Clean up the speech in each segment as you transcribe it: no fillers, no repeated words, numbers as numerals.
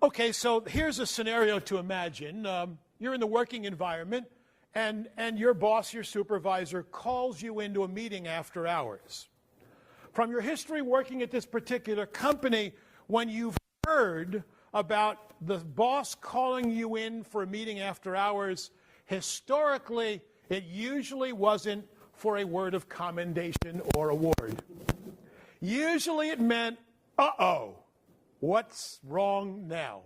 Okay, so here's a scenario to imagine. You're in the working environment, and your boss, your supervisor, calls you into a meeting after hours. From your history working at this particular company, when you've heard about the boss calling you in for a meeting after hours, historically, it usually wasn't for a word of commendation or award. Usually it meant, uh-oh, what's wrong now?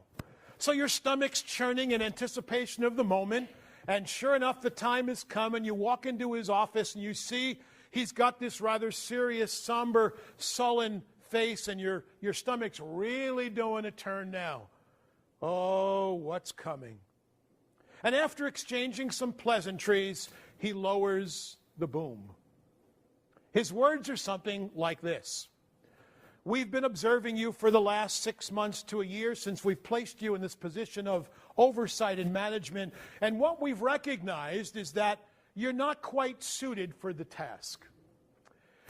So your stomach's churning in anticipation of the moment, and sure enough, the time has come, and you walk into his office, and you see he's got this rather serious, somber, sullen face, and your stomach's really doing a turn now. Oh, what's coming? And after exchanging some pleasantries, he lowers the boom. His words are something like this. We've been observing you for the last 6 months to a year since we've placed you in this position of oversight and management. And what we've recognized is that you're not quite suited for the task.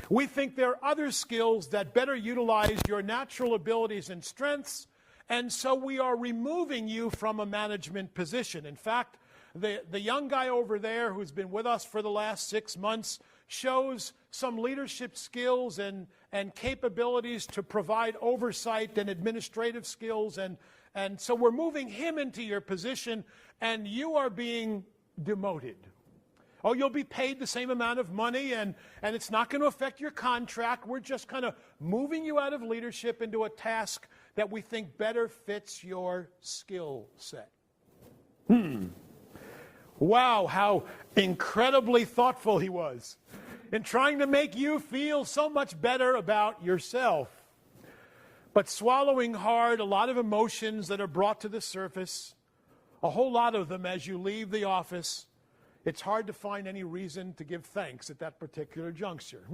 We think there are other skills that better utilize your natural abilities and strengths, and so we are removing you from a management position. In fact, the young guy over there who's been with us for the last 6 months shows some leadership skills and capabilities to provide oversight and administrative skills, and so we're moving him into your position, and you are being demoted. Oh, you'll be paid the same amount of money, and it's not going to affect your contract. We're just kind of moving you out of leadership into a task that we think better fits your skill set. Wow, how incredibly thoughtful he was in trying to make you feel so much better about yourself. But swallowing hard a lot of emotions that are brought to the surface, a whole lot of them as you leave the office, it's hard to find any reason to give thanks at that particular juncture.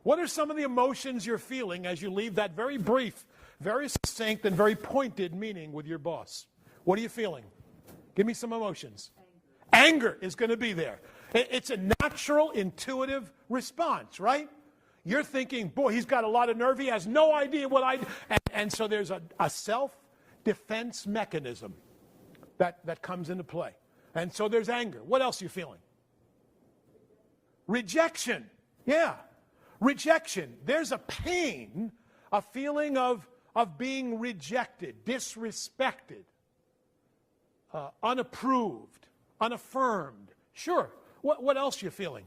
What are some of the emotions you're feeling as you leave that very brief, very succinct, and very pointed meeting with your boss? What are you feeling? Give me some emotions. Anger is going to be there. It's a natural, intuitive response, right? You're thinking, boy, he's got a lot of nerve. He has no idea what I do. And so there's a self-defense mechanism that comes into play. And so there's anger. What else are you feeling? Rejection. Yeah. Rejection. There's a pain, a feeling of being rejected, disrespected, unapproved, unaffirmed. Sure. What else are you feeling?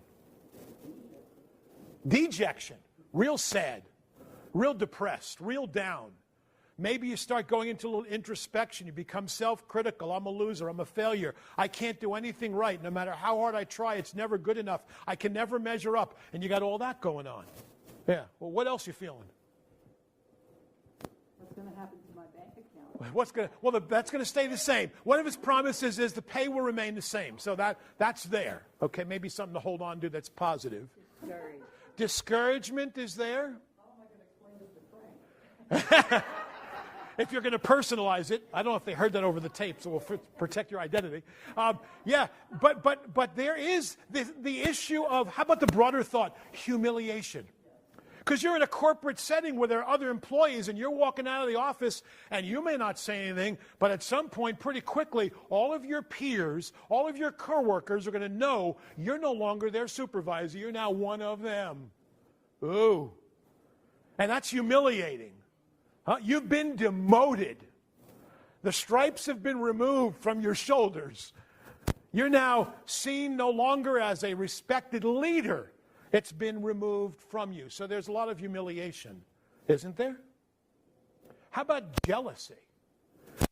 Dejection. Real sad, real depressed, real down. Maybe you start going into a little introspection. You become self-critical. I'm a loser. I'm a failure. I can't do anything right. No matter how hard I try, it's never good enough. I can never measure up. And you got all that going on. Yeah. Well, what else are you feeling? What's going to happen to my bank account? That's going to stay the same. One of his promises is the pay will remain the same. So that's there. Okay, maybe something to hold on to that's positive. Discouragement is there. How am I going to explain this to Frank? If you're going to personalize it, I don't know if they heard that over the tape, so we'll protect your identity. Yeah, but there is the issue of, how about the broader thought, humiliation? Because you're in a corporate setting where there are other employees, and you're walking out of the office, and you may not say anything, but at some point, pretty quickly, all of your peers, all of your coworkers are going to know you're no longer their supervisor. You're now one of them. Ooh. And that's humiliating. You've been demoted. The stripes have been removed from your shoulders. You're now seen no longer as a respected leader. It's been removed from you. So there's a lot of humiliation, isn't there? How about jealousy?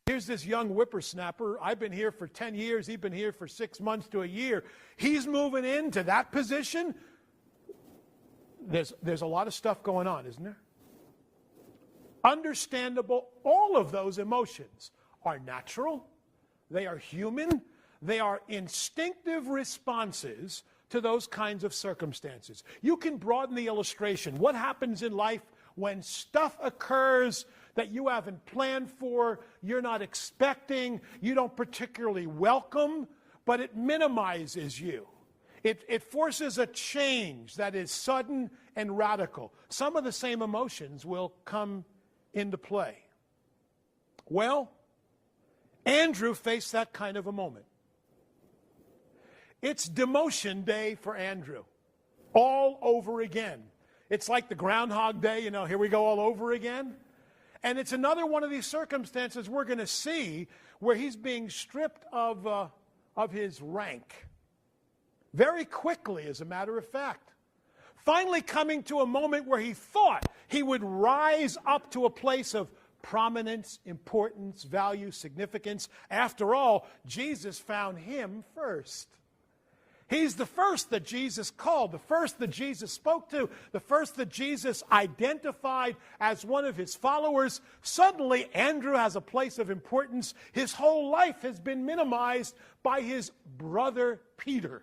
Here's this young whippersnapper. I've been here for 10 years. He's been here for 6 months to a year. He's moving into that position. There's a lot of stuff going on, isn't there? Understandable. All of those emotions are natural. They are human. They are instinctive responses to those kinds of circumstances. You can broaden the illustration. What happens in life when stuff occurs that you haven't planned for, you're not expecting, you don't particularly welcome, but it minimizes you. It forces a change that is sudden and radical. Some of the same emotions will come into play. Well, Andrew faced that kind of a moment. It's demotion day for Andrew, all over again. It's like the Groundhog Day, here we go all over again. And it's another one of these circumstances we're going to see where he's being stripped of his rank. Very quickly, as a matter of fact. Finally coming to a moment where he thought he would rise up to a place of prominence, importance, value, significance. After all, Jesus found him first. He's the first that Jesus called, the first that Jesus spoke to, the first that Jesus identified as one of his followers. Suddenly, Andrew has a place of importance. His whole life has been minimized by his brother Peter.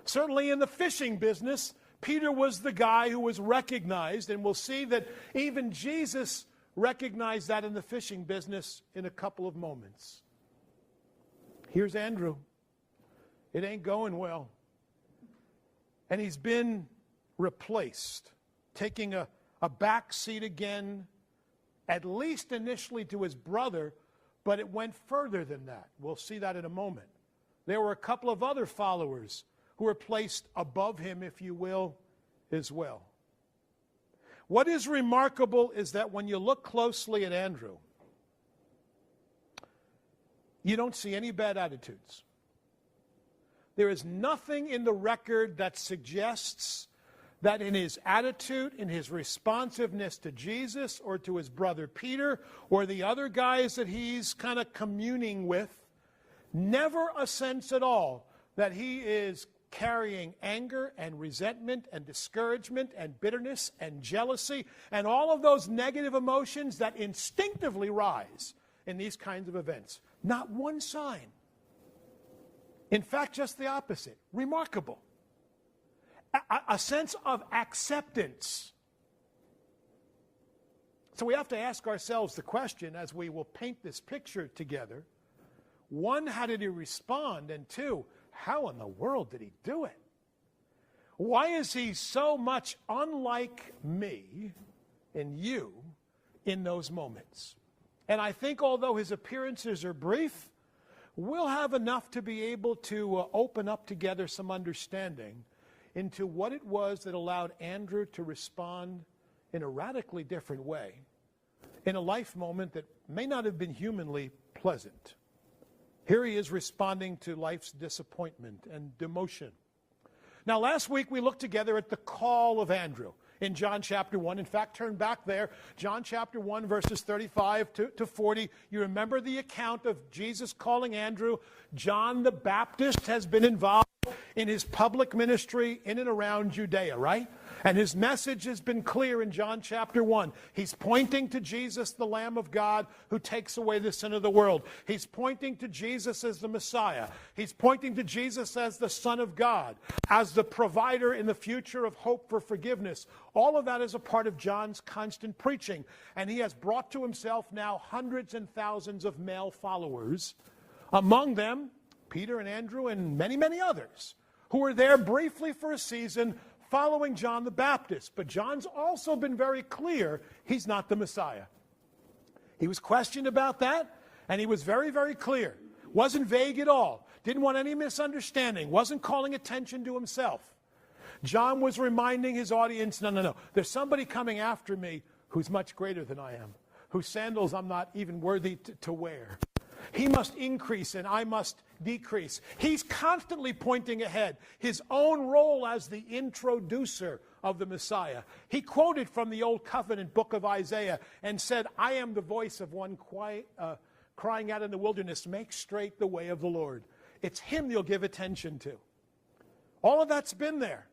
Certainly in the fishing business, Peter was the guy who was recognized, and we'll see that even Jesus recognized that in the fishing business in a couple of moments. Here's Andrew. It ain't going well. And he's been replaced, taking a back seat again, at least initially to his brother, but it went further than that. We'll see that in a moment. There were a couple of other followers who were placed above him, if you will, as well. What is remarkable is that when you look closely at Andrew, you don't see any bad attitudes. There is nothing in the record that suggests that in his attitude, in his responsiveness to Jesus or to his brother Peter or the other guys that he's kind of communing with, never a sense at all that he is carrying anger and resentment and discouragement and bitterness and jealousy and all of those negative emotions that instinctively rise in these kinds of events. Not one sign. In fact, just the opposite. Remarkable. A sense of acceptance. So we have to ask ourselves the question as we will paint this picture together. One, how did he respond? And two, how in the world did he do it? Why is he so much unlike me and you in those moments? And I think although his appearances are brief, we'll have enough to be able to open up together some understanding into what it was that allowed Andrew to respond in a radically different way in a life moment that may not have been humanly pleasant. Here he is responding to life's disappointment and demotion. Now, last week we looked together at the call of Andrew in John chapter 1. In fact, turn back there, John chapter 1, verses 35 to 40. You remember the account of Jesus calling Andrew. John the Baptist has been involved in his public ministry in and around Judea, right? And his message has been clear in John chapter 1. He's pointing to Jesus, the Lamb of God, who takes away the sin of the world. He's pointing to Jesus as the Messiah. He's pointing to Jesus as the Son of God, as the provider in the future of hope for forgiveness. All of that is a part of John's constant preaching. And he has brought to himself now hundreds and thousands of male followers. Among them, Peter and Andrew and many, many others who were there briefly for a season following John the Baptist. But John's also been very clear he's not the Messiah. He was questioned about that, and he was very, very clear. Wasn't vague at all. Didn't want any misunderstanding. Wasn't calling attention to himself. John was reminding his audience, no. There's somebody coming after me who's much greater than I am, whose sandals I'm not even worthy to wear. He must increase and I must decrease. He's constantly pointing ahead, his own role as the introducer of the Messiah. He quoted from the Old Covenant book of Isaiah and said, I am the voice of one crying out in the wilderness, make straight the way of the Lord. It's him you'll give attention to. All of that's been there.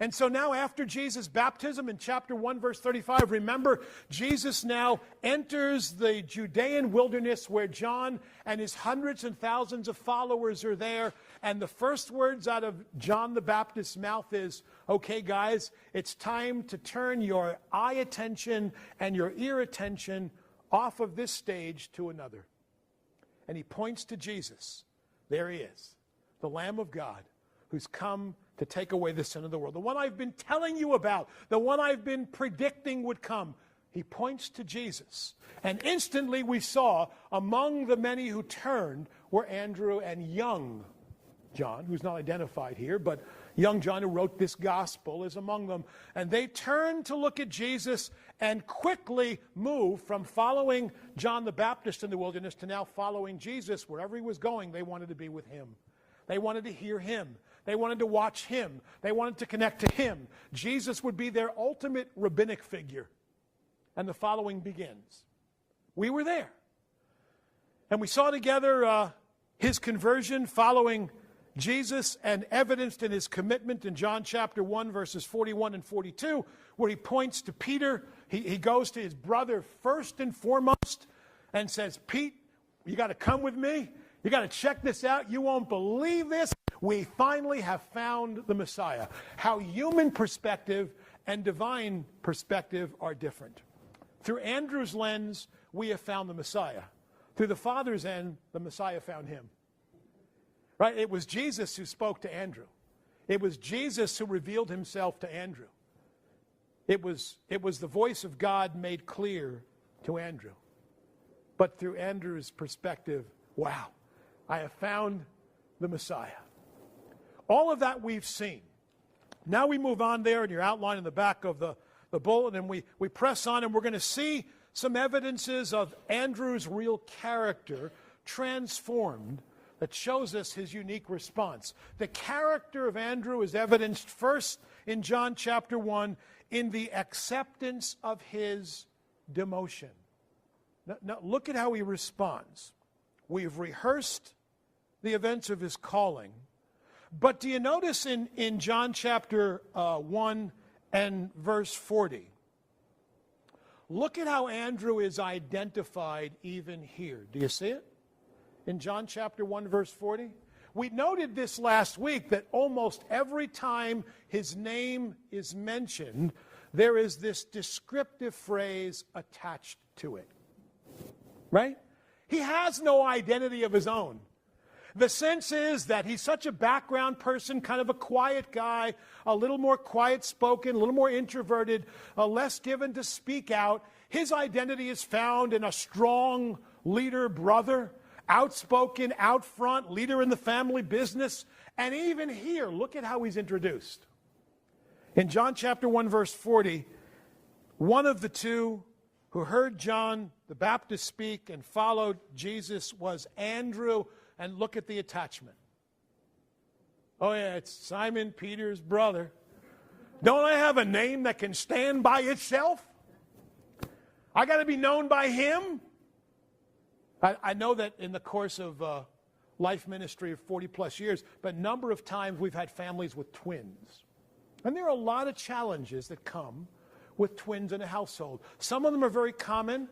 And so now after Jesus' baptism in chapter 1, verse 35, remember, Jesus now enters the Judean wilderness where John and his hundreds and thousands of followers are there. And the first words out of John the Baptist's mouth is, okay, guys, it's time to turn your eye attention and your ear attention off of this stage to another. And he points to Jesus. There he is, the Lamb of God, who's come to take away the sin of the world. The one I've been telling you about, the one I've been predicting would come. he points to Jesus. And instantly we saw among the many who turned were Andrew and young John, who's not identified here, but young John, who wrote this gospel, is among them. And they turned to look at Jesus and quickly moved from following John the Baptist in the wilderness to now following Jesus. Wherever he was going, they wanted to be with him. They wanted to hear him. They wanted to watch him. They wanted to connect to him. Jesus would be their ultimate rabbinic figure. And the following begins. We were there. And we saw together his conversion following Jesus, and evidenced in his commitment in John chapter 1, verses 41 and 42, where he points to Peter. He goes to his brother first and foremost and says, Pete, you got to come with me. You got to check this out. You won't believe this. We finally have found the Messiah. How human perspective and divine perspective are different. Through Andrew's lens, we have found the Messiah. Through the Father's end, the Messiah found him. Right? It was Jesus who spoke to Andrew. It was Jesus who revealed himself to Andrew. It was the voice of God made clear to Andrew. But through Andrew's perspective, wow, I have found the Messiah. All of that we've seen. Now we move on there in your outline in the back of the bulletin, and we press on, and we're going to see some evidences of Andrew's real character transformed that shows us his unique response. The character of Andrew is evidenced first in John chapter 1 in the acceptance of his demotion. Now look at how he responds. We've rehearsed the events of his calling, but do you notice in John chapter 1 and verse 40, look at how Andrew is identified even here. Do you see it? In John chapter 1, verse 40. We noted this last week that almost every time his name is mentioned, there is this descriptive phrase attached to it. Right? He has no identity of his own. The sense is that he's such a background person, kind of a quiet guy, a little more quiet-spoken, a little more introverted, less given to speak out. His identity is found in a strong leader brother, outspoken, out front, leader in the family business. And even here, look at how he's introduced. In John chapter 1, verse 40, one of the two who heard John the Baptist speak and followed Jesus was Andrew. And look at the attachment. Oh yeah, it's Simon Peter's brother. Don't I have a name that can stand by itself? I got to be known by him? I know that in the course of life ministry of 40 plus years, but a number of times we've had families with twins. And there are a lot of challenges that come with twins in a household. Some of them are very common,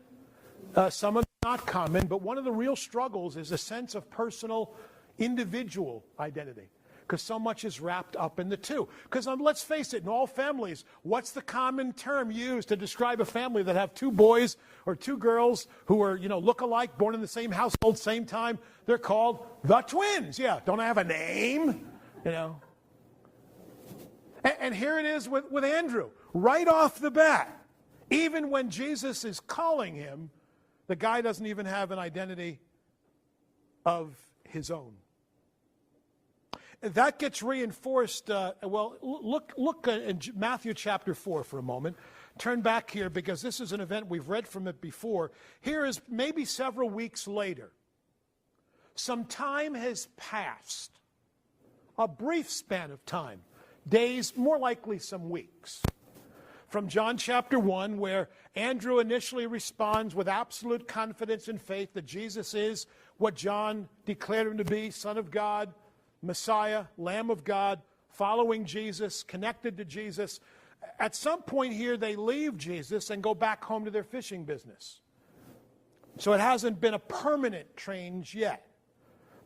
some of them are not common, but one of the real struggles is a sense of personal, individual identity. Because so much is wrapped up in the two. Because let's face it, in all families, what's the common term used to describe a family that have two boys or two girls who are, look alike, born in the same household, same time? They're called the twins. Yeah, don't I have a name? And here it is with Andrew. Right off the bat, even when Jesus is calling him, the guy doesn't even have an identity of his own. That gets reinforced. Look in Matthew chapter 4 for a moment. Turn back here because this is an event we've read from it before. Here is maybe several weeks later. Some time has passed. A brief span of time. Days, more likely some weeks. From John chapter 1, where Andrew initially responds with absolute confidence and faith that Jesus is what John declared him to be, Son of God, Messiah, Lamb of God, following Jesus, connected to Jesus. At some point here, they leave Jesus and go back home to their fishing business. So it hasn't been a permanent change yet.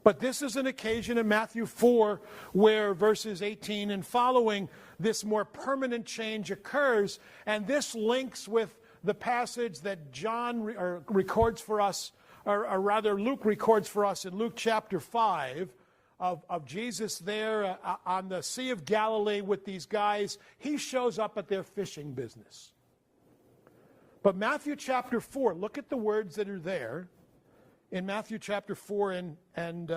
But this is an occasion in Matthew 4 where verses 18 and following, this more permanent change occurs. And this links with the passage that John records for us, or rather Luke records for us in Luke chapter 5, of Jesus there on the Sea of Galilee with these guys. He shows up at their fishing business. But Matthew chapter 4, look at the words that are there in Matthew chapter 4 and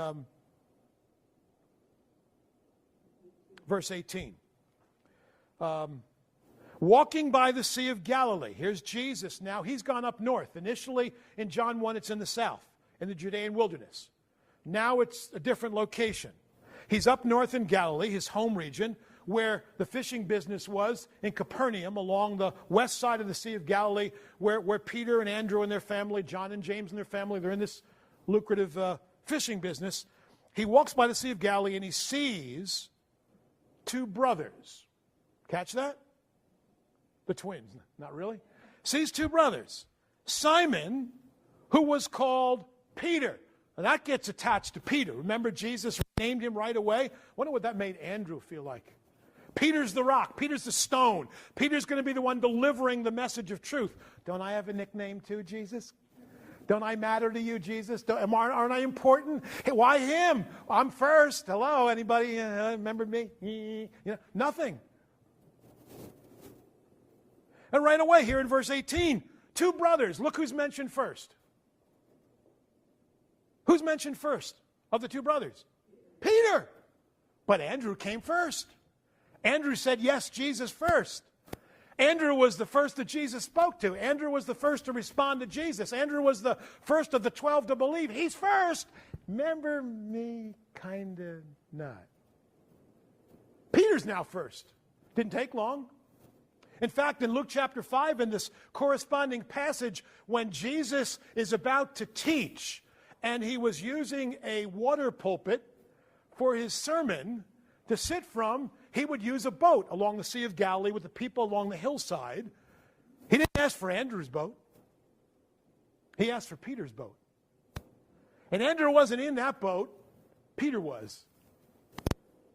verse 18. Walking by the Sea of Galilee. Here's Jesus now. He's gone up north. Initially, in John 1, it's in the south, in the Judean wilderness. Now it's a different location. He's up north in Galilee, his home region, where the fishing business was, in Capernaum, along the west side of the Sea of Galilee, where Peter and Andrew and their family, John and James and their family, they're in this lucrative fishing business. He walks by the Sea of Galilee and he sees two brothers. Catch that? The twins. Not really. Sees two brothers. Simon, who was called Peter. Now that gets attached to Peter. Remember, Jesus named him right away? Wonder what that made Andrew feel like. Peter's the rock. Peter's the stone. Peter's going to be the one delivering the message of truth. Don't I have a nickname too, Jesus? Don't I matter to you, Jesus? Aren't I important? Hey, why him? I'm first. Hello, anybody remember me? Nothing. And right away here in verse 18, two brothers. Look who's mentioned first. Who's mentioned first of the two brothers? Peter. But Andrew came first. Andrew said, yes, Jesus first. Andrew was the first that Jesus spoke to. Andrew was the first to respond to Jesus. Andrew was the first of the 12 to believe. He's first. Remember me? Kind of not. Peter's now first. Didn't take long. In fact, in Luke chapter 5, in this corresponding passage, when Jesus is about to teach, and he was using a water pulpit for his sermon to sit from, he would use a boat along the Sea of Galilee with the people along the hillside. He didn't ask for Andrew's boat. He asked for Peter's boat. And Andrew wasn't in that boat. Peter was.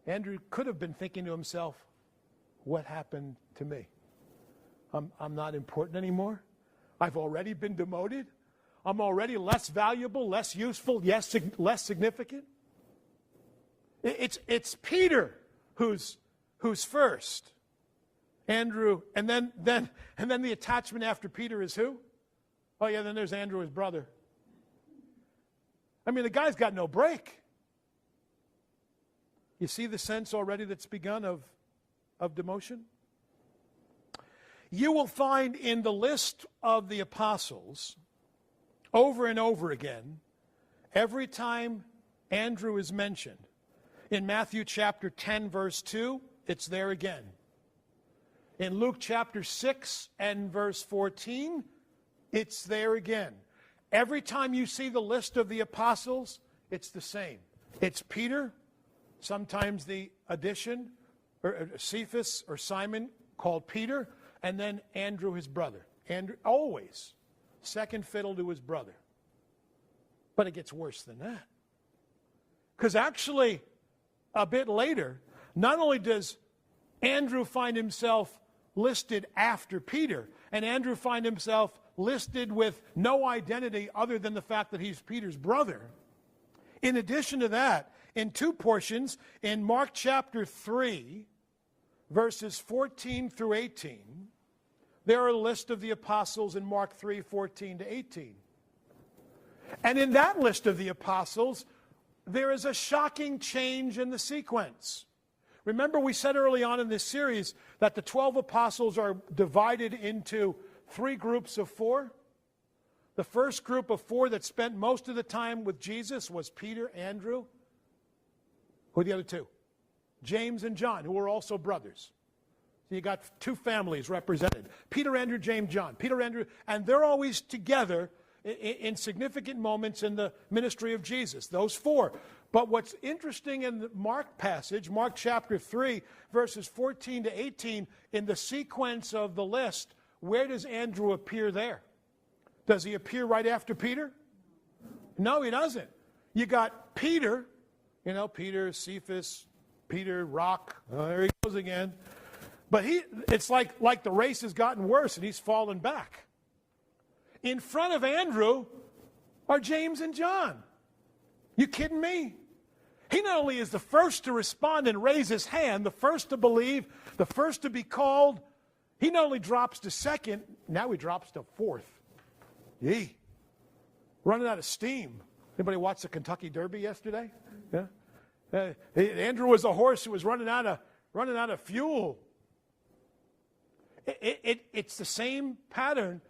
Andrew could have been thinking to himself, what happened to me? I'm not important anymore. I've already been demoted. I'm already less valuable, less useful, yes, less significant. It's Peter who's first. Andrew, and then the attachment after Peter is who? Oh yeah, then there's Andrew, his brother. I mean, the guy's got no break. You see the sense already that's begun of demotion? You will find in the list of the apostles, over and over again, every time Andrew is mentioned, in Matthew chapter 10, verse 2, it's there again. In Luke chapter 6 and verse 14, it's there again. Every time you see the list of the apostles, it's the same. It's Peter, sometimes the addition, or Cephas or Simon called Peter, and then Andrew, his brother. Andrew, always second fiddle to his brother. But it gets worse than that. Because actually, a bit later, not only does Andrew find himself listed after Peter, and Andrew find himself listed with no identity other than the fact that he's Peter's brother. In addition to that, in two portions, in Mark chapter 3, verses 14 through 18, there are a list of the apostles in Mark 3, 14 to 18. And in that list of the apostles, there is a shocking change in the sequence. Remember, we said early on in this series that the 12 apostles are divided into three groups of four. The first group of four that spent most of the time with Jesus was Peter, Andrew. Who are the other two? James and John, who were also brothers. So you got two families represented. Peter, Andrew, James, John. Peter, Andrew, and they're always together in significant moments in the ministry of Jesus, those four. But what's interesting in the Mark passage, Mark chapter 3, verses 14 to 18, in the sequence of the list, where does Andrew appear there? Does he appear right after Peter? No, he doesn't. You got Peter, Peter, Cephas, Peter, rock. Oh, there he goes again. But it's like the race has gotten worse and he's fallen back. In front of Andrew are James and John. You kidding me? He not only is the first to respond and raise his hand, the first to believe, the first to be called, He not only drops to second, now he drops to fourth. Yee. Running out of steam. Anybody watch the Kentucky Derby yesterday? Yeah. Andrew was a horse who was running out of fuel. It's the same pattern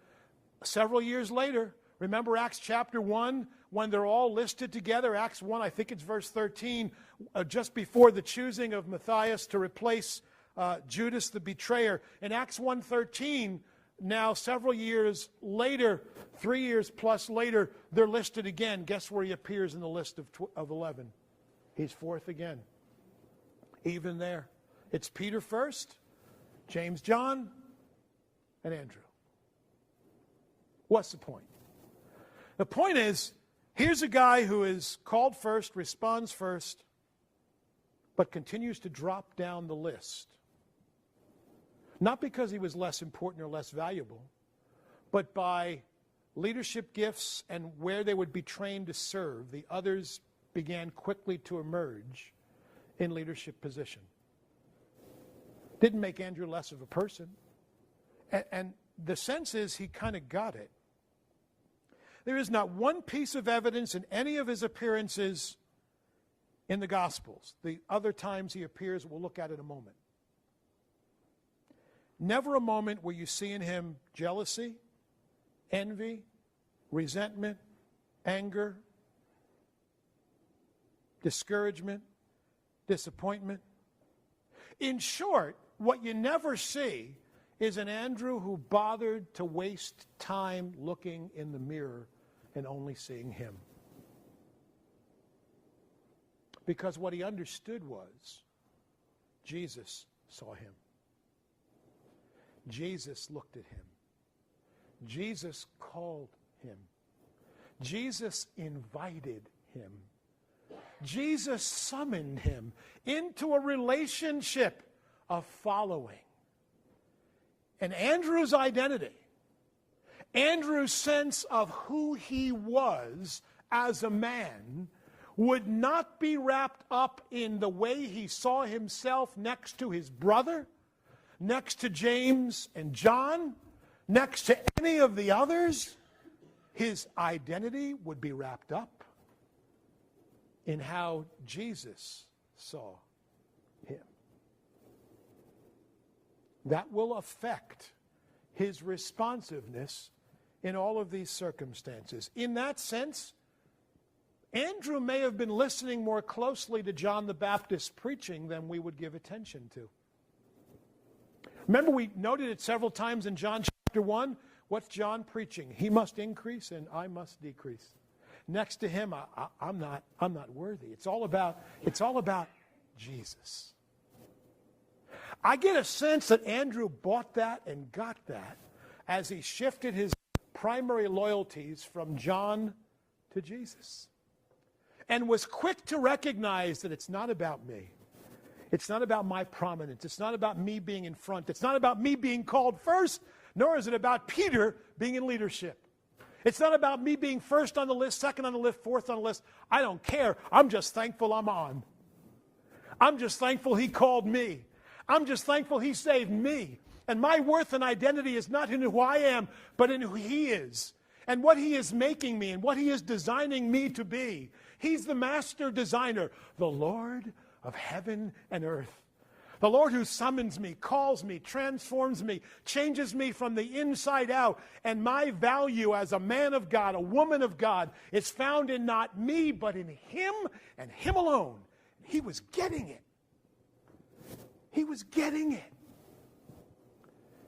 several years later. Remember Acts chapter 1, when they're all listed together? Acts 1, I think it's verse 13, just before the choosing of Matthias to replace Judas the betrayer. In Acts 1:13, now several years later, 3 years plus later, they're listed again. Guess where he appears in the list of 11? He's fourth again. Even there. It's Peter first, James, John, and Andrew. What's the point? The point is, here's a guy who is called first, responds first, but continues to drop down the list. Not because he was less important or less valuable, but by leadership gifts and where they would be trained to serve, the others began quickly to emerge in leadership position. Didn't make Andrew less of a person. And the sense is he kind of got it. There is not one piece of evidence in any of his appearances in the Gospels. The other times he appears, we'll look at in a moment. Never a moment where you see in him jealousy, envy, resentment, anger, discouragement, disappointment. In short, what you never see is an Andrew who bothered to waste time looking in the mirror and only seeing him. Because what he understood was Jesus saw him. Jesus looked at him. Jesus called him. Jesus invited him. Jesus summoned him into a relationship of following. And Andrew's identity, Andrew's sense of who he was as a man, would not be wrapped up in the way he saw himself next to his brother, next to James and John, next to any of the others. His identity would be wrapped up in how Jesus saw him. That will affect his responsiveness in all of these circumstances. In that sense, Andrew may have been listening more closely to John the Baptist's preaching than we would give attention to. Remember, we noted it several times in John chapter 1. What's John preaching? He must increase and I must decrease. Next to him, I'm not worthy. It's all about Jesus. I get a sense that Andrew bought that and got that as he shifted his primary loyalties from John to Jesus. And was quick to recognize that it's not about me. It's not about my prominence. It's not about me being in front. It's not about me being called first, nor is it about Peter being in leadership. It's not about me being first on the list, second on the list, fourth on the list. I don't care. I'm just thankful I'm on. I'm just thankful he called me. I'm just thankful he saved me. And my worth and identity is not in who I am, but in who he is. And what he is making me and what he is designing me to be. He's the master designer, the Lord of heaven and earth. The Lord who summons me, calls me, transforms me, changes me from the inside out. And my value as a man of God, a woman of God, is found in not me, but in him and him alone. He was getting it. He was getting it.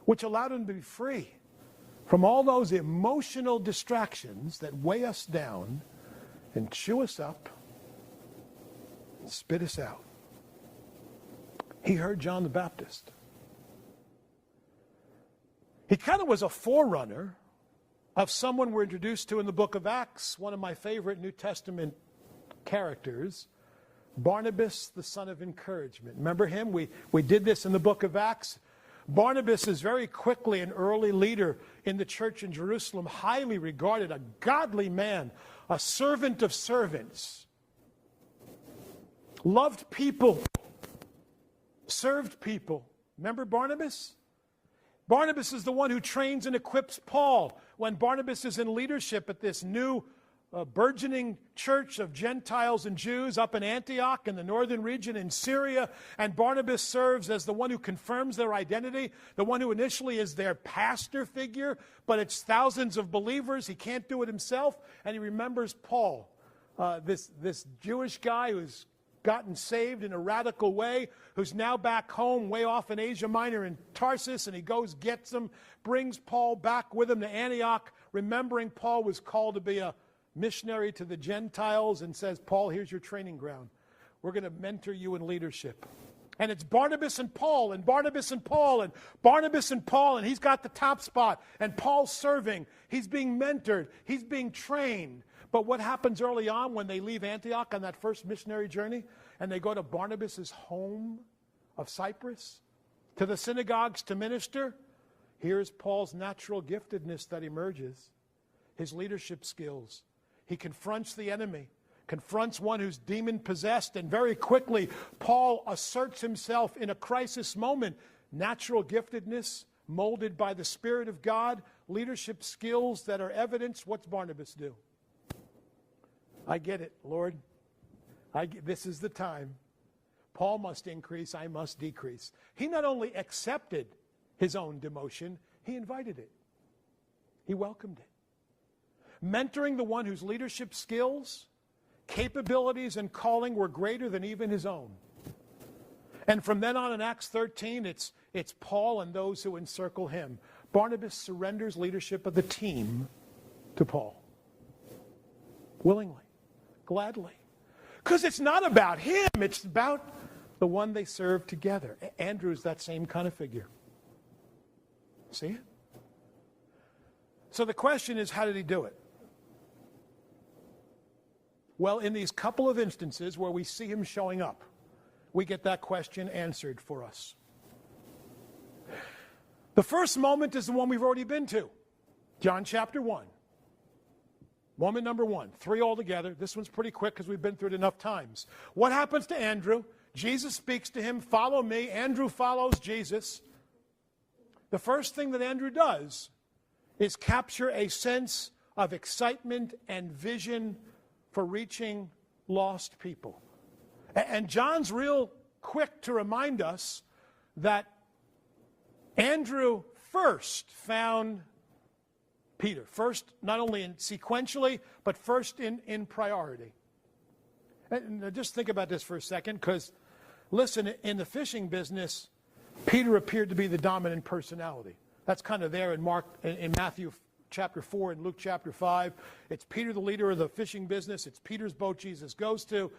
Which allowed him to be free from all those emotional distractions that weigh us down and chew us up and spit us out. He heard John the Baptist. He kind of was a forerunner of someone we're introduced to in the book of Acts, one of my favorite New Testament characters, Barnabas, the son of encouragement. Remember him? We did this in the book of Acts. Barnabas is very quickly an early leader in the church in Jerusalem, highly regarded, a godly man, a servant of servants, loved people, served people. Remember Barnabas? Barnabas is the one who trains and equips Paul. When Barnabas is in leadership at this new burgeoning church of Gentiles and Jews up in Antioch in the northern region in Syria, and Barnabas serves as the one who confirms their identity, the one who initially is their pastor figure, but it's thousands of believers. He can't do it himself, and he remembers Paul, this Jewish guy who's gotten saved in a radical way, who's now back home way off in Asia Minor in Tarsus, and he goes, gets him, brings Paul back with him to Antioch, remembering Paul was called to be a missionary to the Gentiles, and says, Paul, here's your training ground. We're going to mentor you in leadership. And it's Barnabas and Paul, and Barnabas and Paul, and Barnabas and Paul, and he's got the top spot, and Paul's serving. He's being mentored. He's being trained. But what happens early on when they leave Antioch on that first missionary journey, and they go to Barnabas' home of Cyprus, to the synagogues to minister? Here's Paul's natural giftedness that emerges, his leadership skills. He confronts the enemy, confronts one who's demon-possessed, and very quickly Paul asserts himself in a crisis moment. Natural giftedness, molded by the Spirit of God, leadership skills that are evidence. What's Barnabas do? I get it, Lord. This is the time. Paul must increase, I must decrease. He not only accepted his own demotion, he invited it. He welcomed it. Mentoring the one whose leadership skills, capabilities, and calling were greater than even his own. And from then on in Acts 13, it's Paul and those who encircle him. Barnabas surrenders leadership of the team to Paul. Willingly, gladly. Because it's not about him, it's about the one they serve together. Andrew's that same kind of figure. See it? So the question is, how did he do it? Well, in these couple of instances where we see him showing up, we get that question answered for us. The first moment is the one we've already been to. John chapter 1. Moment number 1. 3 altogether. This one's pretty quick because we've been through it enough times. What happens to Andrew? Jesus speaks to him, follow me. Andrew follows Jesus. The first thing that Andrew does is capture a sense of excitement and vision for reaching lost people. And John's real quick to remind us that Andrew first found Peter. First, not only sequentially, but first in priority. And just think about this for a second, because, listen, in the fishing business, Peter appeared to be the dominant personality. That's kind of there in Matthew chapter 4 and Luke chapter 5. It's Peter, the leader of the fishing business. It's Peter's boat Jesus goes to.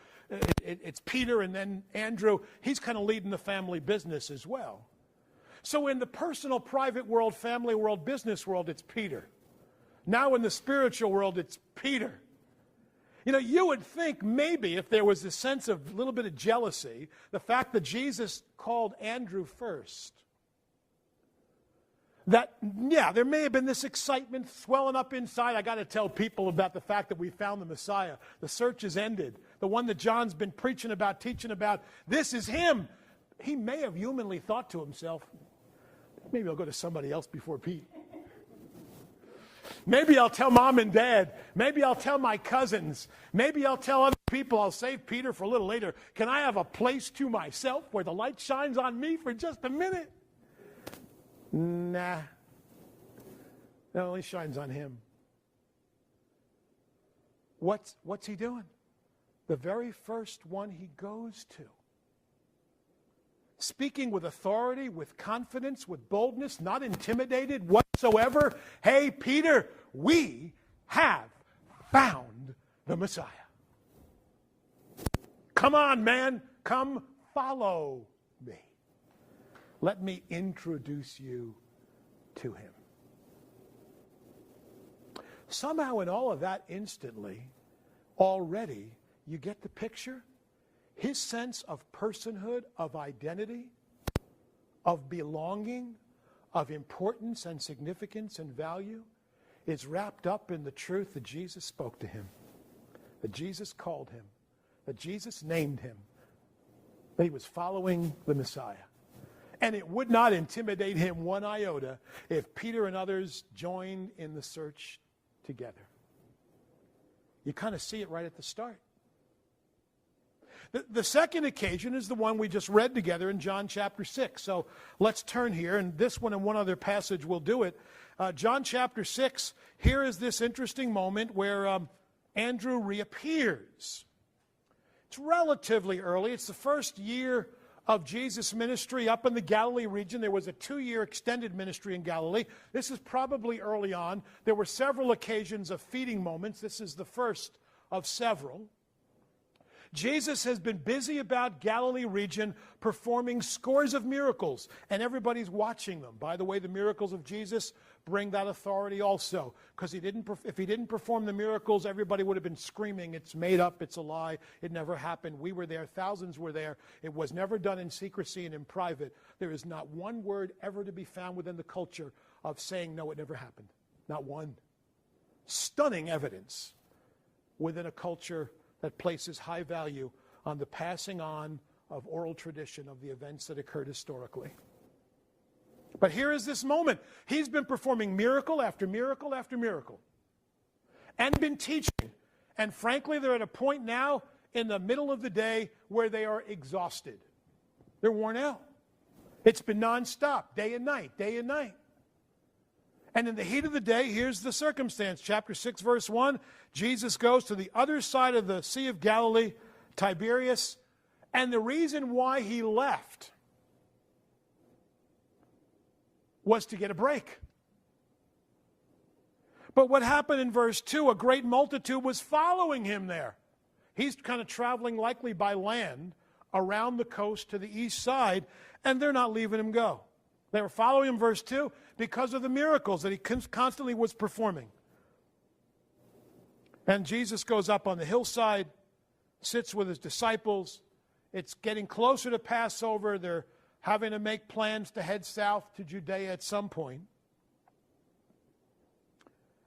It's Peter and then Andrew. He's kind of leading the family business as well. So in the personal, private world, family world, business world, it's Peter. Now in the spiritual world, it's Peter. You know, you would think maybe if there was a sense of a little bit of jealousy, the fact that Jesus called Andrew first, that, yeah, there may have been this excitement swelling up inside. I got to tell people about the fact that we found the Messiah. The search has ended. The one that John's been preaching about, teaching about. This is him. He may have humanly thought to himself, maybe I'll go to somebody else before Pete. Maybe I'll tell mom and dad. Maybe I'll tell my cousins. Maybe I'll tell other people. I'll save Peter for a little later. Can I have a place to myself where the light shines on me for just a minute? Nah. It only shines on him. What's he doing? The very first one he goes to. Speaking with authority, with confidence, with boldness, not intimidated whatsoever. Hey, Peter, we have found the Messiah. Come on, man. Come follow me. Let me introduce you to him. Somehow in all of that instantly, already, you get the picture? His sense of personhood, of identity, of belonging, of importance and significance and value is wrapped up in the truth that Jesus spoke to him, that Jesus called him, that Jesus named him, that he was following the Messiah. And it would not intimidate him one iota if Peter and others joined in the search together. You kind of see it right at the start. The second occasion is the one we just read together in John chapter 6. So let's turn here, and this one and one other passage will do it. John chapter 6, here is this interesting moment where Andrew reappears. It's relatively early. It's the first year of Jesus' ministry up in the Galilee region. There was a 2-year extended ministry in Galilee. This is probably early on. There were several occasions of feeding moments. This is the first of several. Jesus has been busy about Galilee region performing scores of miracles, and everybody's watching them. By the way, the miracles of Jesus bring that authority also, because if he didn't perform the miracles, everybody would have been screaming, it's made up, it's a lie, it never happened. We were there, thousands were there. It was never done in secrecy and in private. There is not one word ever to be found within the culture of saying, no, it never happened. Not one. Stunning evidence within a culture that places high value on the passing on of oral tradition of the events that occurred historically. But here is this moment. He's been performing miracle after miracle after miracle and been teaching. And frankly, they're at a point now in the middle of the day where they are exhausted. They're worn out. It's been nonstop, day and night, day and night. And in the heat of the day, here's the circumstance. Chapter 6, verse 1, Jesus goes to the other side of the Sea of Galilee, Tiberias, and the reason why he left was to get a break. But what happened in verse 2, a great multitude was following him there. He's kind of traveling likely by land around the coast to the east side, and they're not leaving him go. They were following him, verse 2, because of the miracles that he constantly was performing. And Jesus goes up on the hillside, sits with his disciples. It's getting closer to Passover. They're having to make plans to head south to Judea at some point.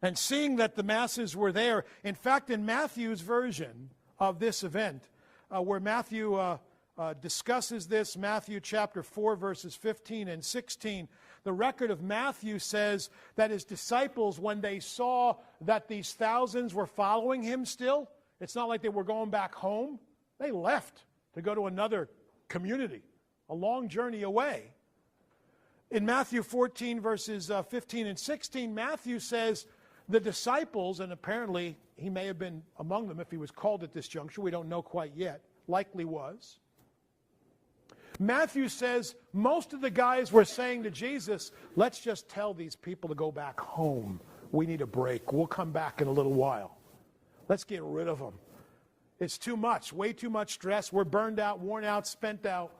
And seeing that the masses were there, in fact, in Matthew's version of this event, where Matthew discusses this, Matthew chapter 4, verses 15 and 16, the record of Matthew says that his disciples, when they saw that these thousands were following him still, it's not like they were going back home. They left to go to another community, a long journey away. In Matthew 14, verses 15 and 16, Matthew says the disciples, and apparently he may have been among them if he was called at this juncture, we don't know quite yet, likely was. Matthew says most of the guys were saying to Jesus, let's just tell these people to go back home. We need a break. We'll come back in a little while. Let's get rid of them. It's too much, way too much stress. We're burned out, worn out, spent out.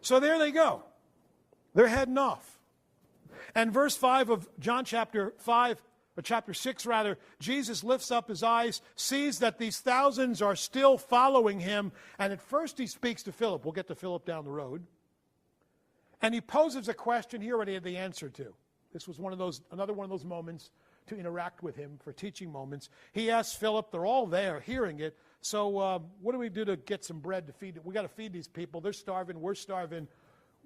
So there they go. They're heading off. And verse 5 of John chapter 5, or chapter 6 rather, Jesus lifts up his eyes, sees that these thousands are still following him, and at first he speaks to Philip. We'll get to Philip down the road. And he poses a question he already had the answer to. This was another one of those moments to interact with him for teaching moments. He asks Philip, they're all there hearing it, so what do we do to get some bread to feed? We got to feed these people. They're starving, we're starving.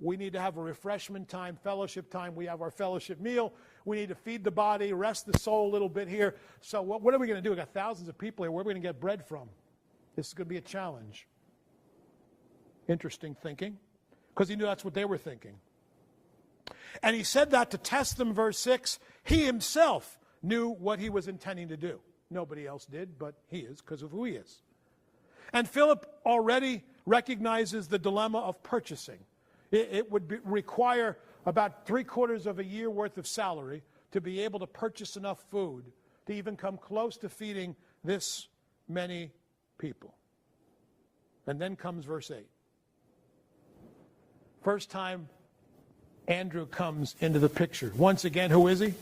We need to have a refreshment time, fellowship time. We have our fellowship meal. We need to feed the body, rest the soul a little bit here. So what are we going to do? We've got thousands of people here. Where are we going to get bread from? This is going to be a challenge. Interesting thinking, because he knew that's what they were thinking. And he said that to test them, verse 6. He himself knew what he was intending to do. Nobody else did, but he is because of who he is. And Philip already recognizes the dilemma of purchasing. It would require about 3/4 of a year worth of salary to be able to purchase enough food to even come close to feeding this many people. And then comes verse 8. First time Andrew comes into the picture. Once again, who is he?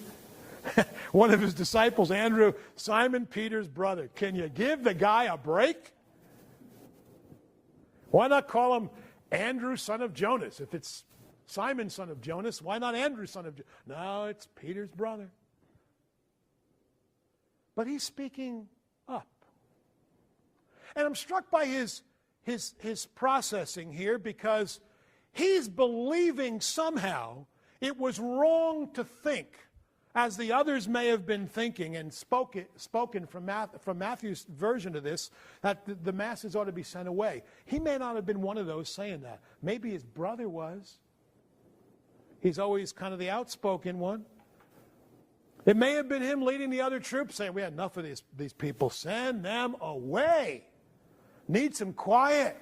One of his disciples, Andrew, Simon Peter's brother. Can you give the guy a break? Why not call him Andrew, son of Jonas? If it's Simon, son of Jonas, why not Andrew, son of Jonas? No, it's Peter's brother. But he's speaking up. And I'm struck by his processing here, because He's believing somehow it was wrong to think, as the others may have been thinking and spoken from Matthew's version of this, that the masses ought to be sent away. He may not have been one of those saying that. Maybe his brother was. He's always kind of the outspoken one. It may have been him leading the other troops saying, we had enough of these people. Send them away. Need some quiet.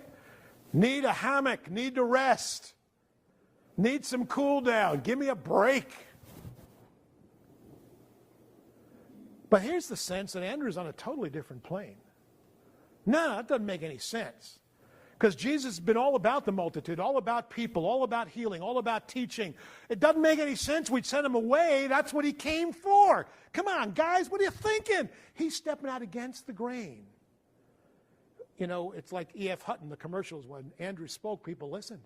Need a hammock. Need to rest. Need some cool down. Give me a break. But here's the sense that Andrew's on a totally different plane. No, that doesn't make any sense. Because Jesus has been all about the multitude, all about people, all about healing, all about teaching. It doesn't make any sense we'd send him away. That's what he came for. Come on, guys, what are you thinking? He's stepping out against the grain. You know, it's like E.F. Hutton, the commercials, when Andrew spoke, people listened.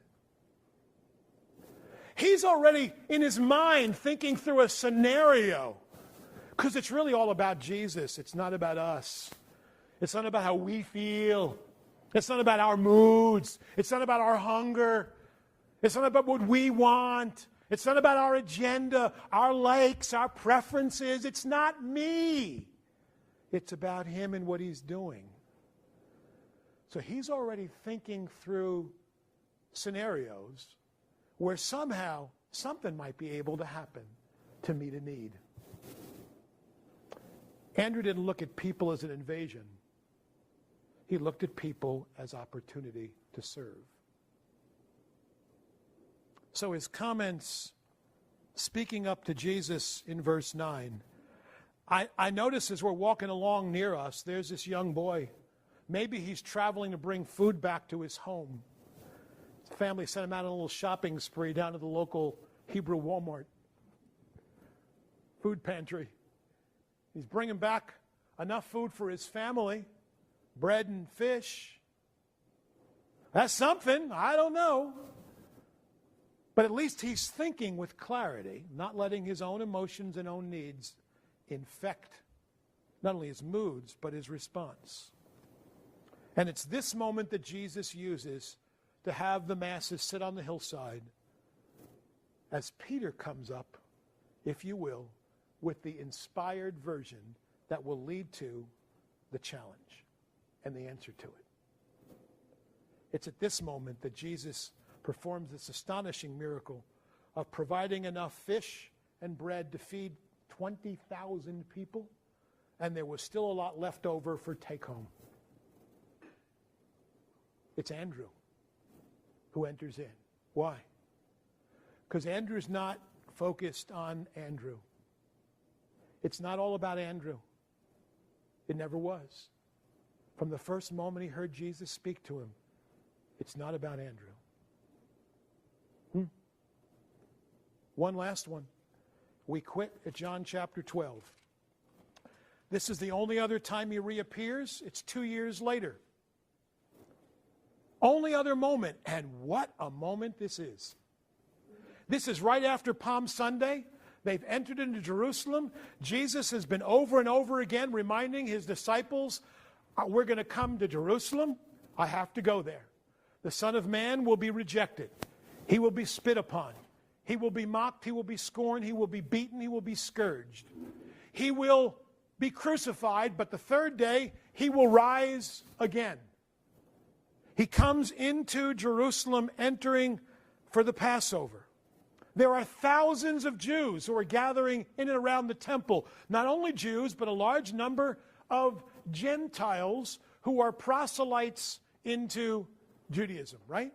He's already in his mind thinking through a scenario. Because it's really all about Jesus. It's not about us. It's not about how we feel. It's not about our moods. It's not about our hunger. It's not about what we want. It's not about our agenda, our likes, our preferences. It's not me. It's about him and what he's doing. So he's already thinking through scenarios where somehow something might be able to happen to meet a need. Andrew didn't look at people as an invasion. He looked at people as opportunity to serve. So his comments, speaking up to Jesus in verse 9, I notice as we're walking along near us, there's this young boy. Maybe he's traveling to bring food back to his home. His family sent him out on a little shopping spree down to the local Hebrew Walmart food pantry. He's bringing back enough food for his family, bread and fish. That's something. I don't know. But at least he's thinking with clarity, not letting his own emotions and own needs infect not only his moods, but his response. And it's this moment that Jesus uses to have the masses sit on the hillside as Peter comes up, if you will, with the inspired version that will lead to the challenge and the answer to it. It's at this moment that Jesus performs this astonishing miracle of providing enough fish and bread to feed 20,000 people, and there was still a lot left over for take home. It's Andrew who enters in. Why? Because Andrew's not focused on Andrew. It's not all about Andrew. It never was. From the first moment he heard Jesus speak to him, it's not about Andrew. One last one. We quit at John chapter 12. This is the only other time he reappears. It's 2 years later. Only other moment, and what a moment this is. This is right after Palm Sunday. They've entered into Jerusalem. Jesus has been over and over again reminding his disciples, we're going to come to Jerusalem. I have to go there. The Son of Man will be rejected. He will be spit upon. He will be mocked. He will be scorned. He will be beaten. He will be scourged. He will be crucified, but the third day he will rise again. He comes into Jerusalem entering for the Passover. There are thousands of Jews who are gathering in and around the temple. Not only Jews, but a large number of Gentiles who are proselytes into Judaism, right?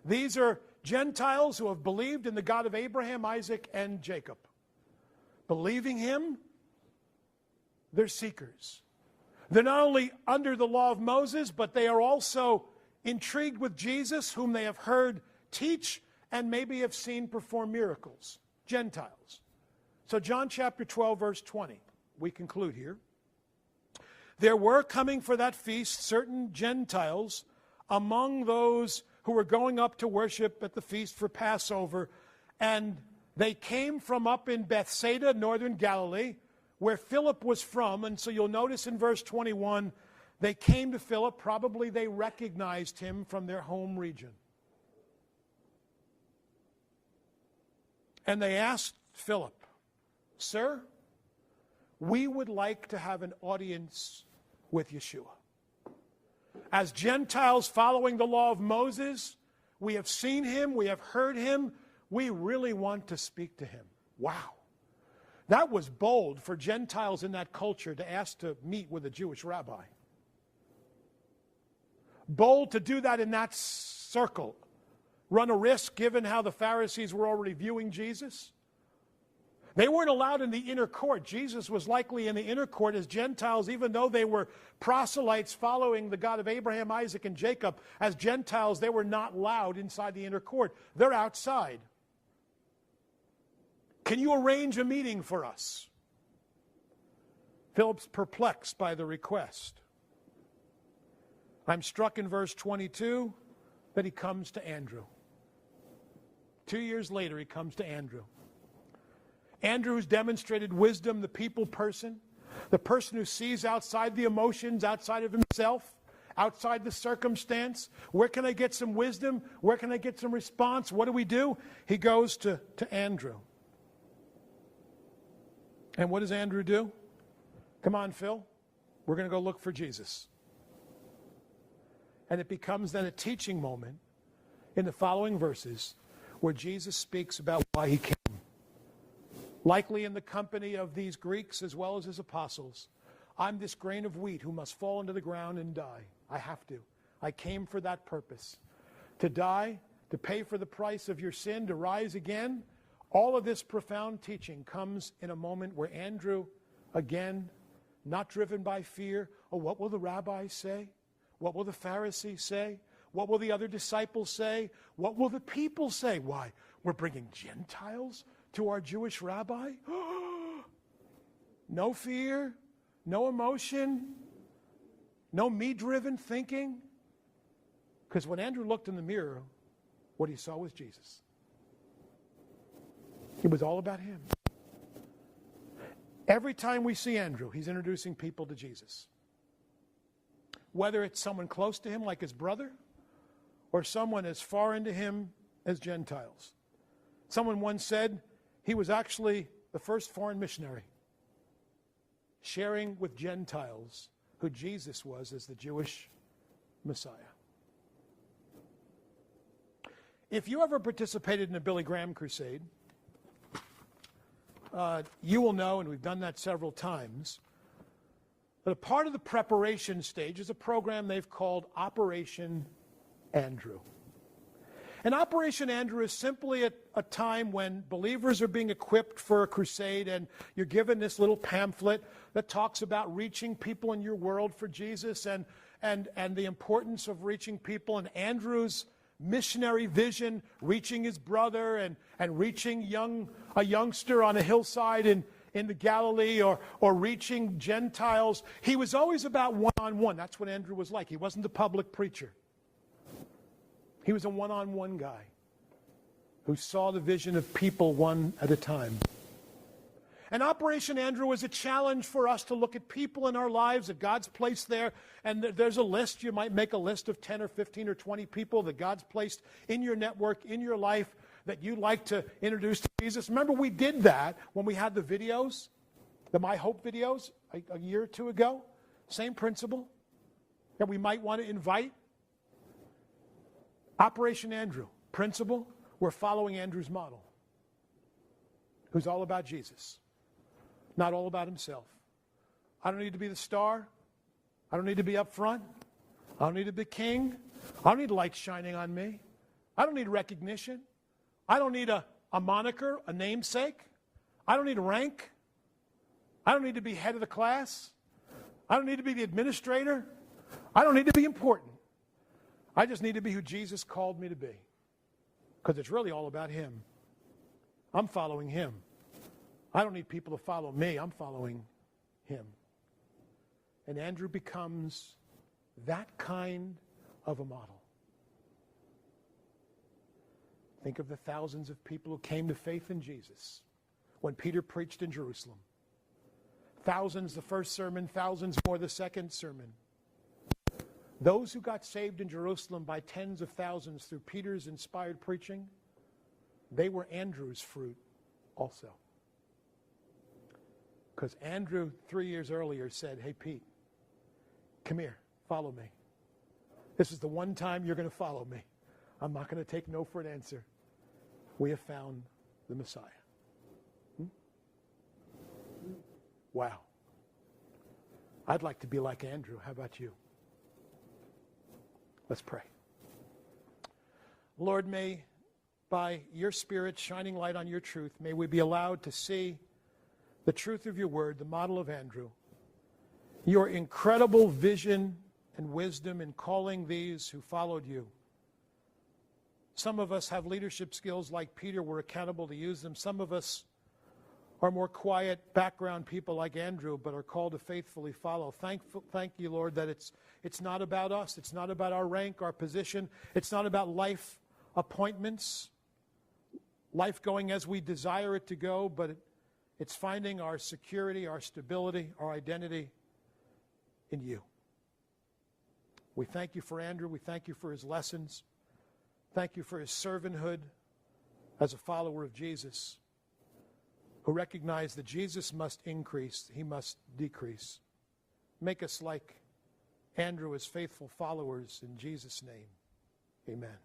These are Gentiles who have believed in the God of Abraham, Isaac, and Jacob. Believing him, they're seekers. They're not only under the law of Moses, but they are also intrigued with Jesus, whom they have heard teach and maybe have seen perform miracles. Gentiles. So John chapter 12, verse 20. We conclude here. There were coming for that feast certain Gentiles among those who were going up to worship at the feast for Passover, and they came from up in Bethsaida, northern Galilee, where Philip was from. And so you'll notice in verse 21, they came to Philip. Probably they recognized him from their home region. And they asked Philip, "Sir, we would like to have an audience with Yeshua. As Gentiles following the law of Moses, we have seen him, we have heard him, we really want to speak to him." Wow. That was bold for Gentiles in that culture to ask to meet with a Jewish rabbi. Bold to do that in that circle. Run a risk given how the Pharisees were already viewing Jesus. They weren't allowed in the inner court. Jesus was likely in the inner court as Gentiles, even though they were proselytes following the God of Abraham, Isaac, and Jacob. As Gentiles, they were not allowed inside the inner court. They're outside. Can you arrange a meeting for us? Philip's perplexed by the request. I'm struck in verse 22 that he comes to Andrew. 2 years later, he comes to Andrew. Andrew, who's demonstrated wisdom, the people person, the person who sees outside the emotions, outside of himself, outside the circumstance. Where can I get some wisdom? Where can I get some response? What do? He goes to Andrew. And what does Andrew do? Come on, Phil. We're going to go look for Jesus. And it becomes then a teaching moment in the following verses where Jesus speaks about why he came. Likely in the company of these Greeks as well as his apostles. I'm this grain of wheat who must fall into the ground and die. I have to. I came for that purpose. To die, to pay for the price of your sin, to rise again. All of this profound teaching comes in a moment where Andrew, again, not driven by fear, oh, what will the rabbis say? What will the Pharisees say? What will the other disciples say? What will the people say? Why? We're bringing Gentiles to our Jewish rabbi? No fear, no emotion, no me-driven thinking. Because when Andrew looked in the mirror, what he saw was Jesus. It was all about him. Every time we see Andrew, he's introducing people to Jesus. Whether it's someone close to him like his brother, or someone as far into him as Gentiles. Someone once said he was actually the first foreign missionary, sharing with Gentiles who Jesus was as the Jewish Messiah. If you ever participated in a Billy Graham crusade, you will know, and we've done that several times, that a part of the preparation stage is a program they've called Operation Andrew. And Operation Andrew is simply a time when believers are being equipped for a crusade, and you're given this little pamphlet that talks about reaching people in your world for Jesus and the importance of reaching people, and Andrew's missionary vision, reaching his brother and reaching a youngster on a hillside in the Galilee, or reaching Gentiles. He was always about one-on-one. That's what Andrew was like. He wasn't the public preacher. He was a one-on-one guy who saw the vision of people one at a time. And Operation Andrew was a challenge for us to look at people in our lives that God's placed there. And there's a list. You might make a list of 10 or 15 or 20 people that God's placed in your network, in your life, that you'd like to introduce to Jesus. Remember, we did that when we had the videos, the My Hope videos, a year or two ago. Same principle that we might want to invite. Operation Andrew, principle, we're following Andrew's model, who's all about Jesus, not all about himself. I don't need to be the star. I don't need to be up front. I don't need to be king. I don't need lights shining on me. I don't need recognition. I don't need a moniker, a namesake. I don't need a rank. I don't need to be head of the class. I don't need to be the administrator. I don't need to be important. I just need to be who Jesus called me to be. Because it's really all about him. I'm following him. I don't need people to follow me. I'm following him. And Andrew becomes that kind of a model. Think of the thousands of people who came to faith in Jesus when Peter preached in Jerusalem. Thousands the first sermon, thousands more the second sermon. Those who got saved in Jerusalem by tens of thousands through Peter's inspired preaching, they were Andrew's fruit also. Because Andrew, 3 years earlier, said, hey, Pete, come here, follow me. This is the one time you're going to follow me. I'm not going to take no for an answer. We have found the Messiah. Wow. I'd like to be like Andrew. How about you? Let's pray. Lord, may by your Spirit shining light on your truth, may we be allowed to see the truth of your word, the model of Andrew, your incredible vision and wisdom in calling these who followed you. Some of us have leadership skills like Peter. We're accountable to use them. Some of us are more quiet background people like Andrew, but are called to faithfully follow. Thank you, Lord, that it's not about us. It's not about our rank, our position. It's not about life appointments, life going as we desire it to go, but it's finding our security, our stability, our identity in you. We thank you for Andrew. We thank you for his lessons. Thank you for his servanthood as a follower of Jesus, who recognized that Jesus must increase, he must decrease. Make us like Andrew as faithful followers in Jesus' name. Amen.